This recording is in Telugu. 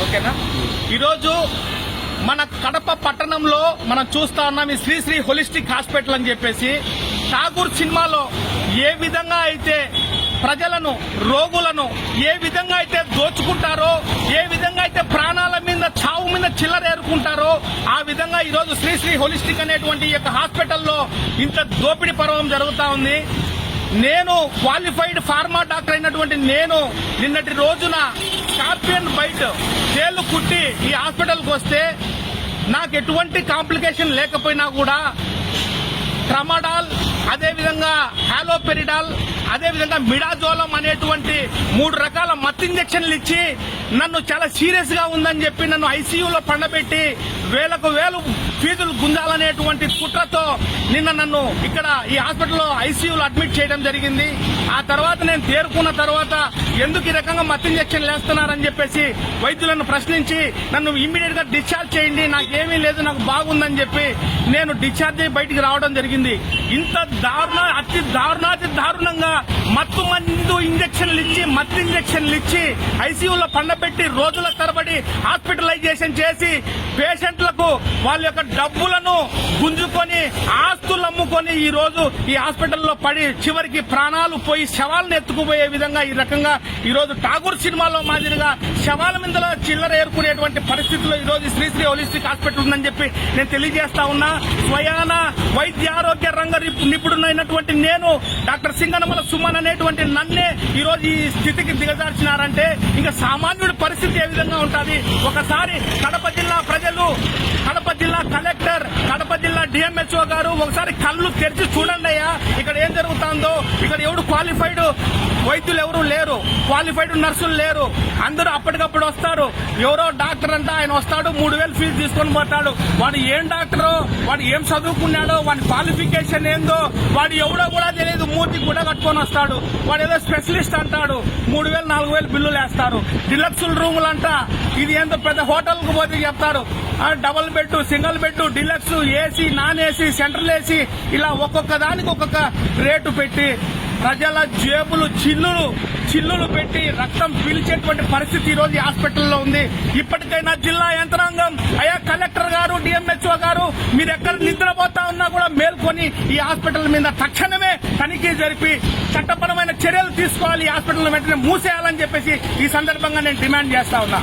ఓకేనా. ఈరోజు మన కడప పట్టణంలో మనం చూస్తా ఉన్నాం ఈ శ్రీశ్రీ హోలిస్టిక్ హాస్పిటల్ అని చెప్పేసి. ఠాగూర్ సినిమాలో ఏ విధంగా అయితే ప్రజలను, రోగులను ఏ విధంగా అయితే దోచుకుంటారో, ఏ విధంగా అయితే ప్రాణాల మీద, చావు మీద చిల్లర ఏరుకుంటారో, ఆ విధంగా ఈరోజు శ్రీశ్రీ హోలిస్టిక్ అనేటువంటి ఈ యొక్క హాస్పిటల్లో ఇంత దోపిడీ పర్వం జరుగుతా ఉంది. నేను క్వాలిఫైడ్ ఫార్మా డాక్టర్ అయినటువంటి నేను నిన్నటి రోజున స్కార్పియన్ బైట్ తేళ్లు కుట్టి ఈ హాస్పిటల్కి వస్తే నాకు ఎటువంటి కాంప్లికేషన్ లేకపోయినా కూడా ట్రమాడాల్, అదేవిధంగా హాలోపెరిడాల్, అదేవిధంగా మిడాజోలం అనేటువంటి 3 రకాల మత్తు ఇంజక్షన్లు ఇచ్చి నన్ను చాలా సీరియస్ గా ఉందని చెప్పి నన్ను ఐసీయూలో పండబెట్టి వేలకు వేలు ఫీజులు గుంజాలనేటువంటి కుట్రతో నిన్న నన్ను ఇక్కడ ఈ హాస్పిటల్లో ఐసీయూలో అడ్మిట్ చేయడం జరిగింది. ఆ తర్వాత నేను తేరుకున్న తర్వాత ఎందుకు ఈ రకంగా మత్తు ఇంజక్షన్లు వేస్తున్నారని చెప్పేసి వైద్యులను ప్రశ్నించి నన్ను ఇమ్మీడియట్ గా డిశ్చార్జ్ చేయండి, నాకేమీ లేదు, నాకు బాగుందని చెప్పి నేను డిశ్చార్జ్ అయ్యి బయటికి రావడం జరిగింది. ఇంత అతి దారుణంగా మత్తు మందు ఇంజక్షన్లు ఇచ్చి, మత్తు ఇంజక్షన్లు ఇచ్చి ఐసీయూలో పండబెట్టి రోజుల తరబడి హాస్పిటలైజేషన్ చేసి పేషెంట్లకు వాళ్ళ యొక్క డబ్బులను గుంజుకొని, ఆస్తులు అమ్ముకొని ఈ రోజు ఈ హాస్పిటల్లో పడి చివరికి ప్రాణాలు పోయి శవాలను ఎత్తుకుపోయే విధంగా ఈ రకంగా ఈ రోజు ఠాగూర్ సినిమాలో మాదిరిగా శవాల మీద చిల్లర ఏరుకునేటువంటి పరిస్థితుల్లో ఈ రోజు శ్రీశ్రీ హోలిస్టిక్ హాస్పిటల్ ఉందని చెప్పి నేను తెలియజేస్తా ఉన్నా. స్వయాన వైద్య ఆరోగ్య రంగ నిపుణుడైనటువంటి నేను డాక్టర్ సింగనమల సుమన్ అనేటువంటి నన్నే ఈ రోజు ఈ స్థితికి దిగజార్చినారంటే ఇంకా సామాన్యుడి పరిస్థితి ఏ విధంగా ఉంటుంది? ఒకసారి కడప జిల్లా ప్రజలు, కడప జిల్లా కలెక్టర్, కడప జిల్లా డిఎంహెచ్ఓ గారు ఒకసారి కళ్ళు తెరిచి చూడండి అయ్యా, ఇక్కడ ఏం జరుగుతుందో. ఇక్కడ ఎవరు క్వాలిఫైడ్ వైద్యులు ఎవరు లేరు, క్వాలిఫైడ్ నర్సులు లేరు. అందరూ అప్పటికప్పుడు వస్తారు. ఎవరో డాక్టర్ అంట, ఆయన వస్తాడు, 3000 ఫీజు తీసుకొని పోతాడు. వాడు ఏం డాక్టరో, వాడు ఏం చదువుకున్నాడో, వాడి క్వాలిఫికేషన్ ఏందో వాడు ఎవడో కూడా తెలియదు. మూర్తి కూడా కట్టుకొని వస్తాడు. వాడు ఏదో స్పెషలిస్ట్ అంటాడు, 3000 4000 బిల్లులు వేస్తారు. డిలక్స్ రూములు అంట, ఇది ఏందో పెద్ద హోటల్ కు పోతే చెప్తారు double bed, single bed, deluxe, AC, non AC, central AC, ఇలా ఒక్కొక్క దానికి ఒక్కొక్క రేటు పెట్టి ప్రజల జేబులు చిల్లులు పెట్టి రక్తం పీల్చేటువంటి పరిస్థితి ఈ రోజు హాస్పిటల్లో ఉంది. ఇప్పటికైనా జిల్లా యంత్రాంగం, అయ్యా కలెక్టర్ గారు, డిఎంహెచ్ఓ గారు, మీరు ఎక్కడ నిద్రపోతా ఉన్నా కూడా మేల్కొని ఈ హాస్పిటల్ మీద తక్షణమే తనిఖీ జరిపి చట్టపరమైన చర్యలు తీసుకోవాలి, ఈ హాస్పిటల్ వెంటనే మూసేయాలని చెప్పేసి ఈ సందర్భంగా నేను డిమాండ్ చేస్తా ఉన్నా.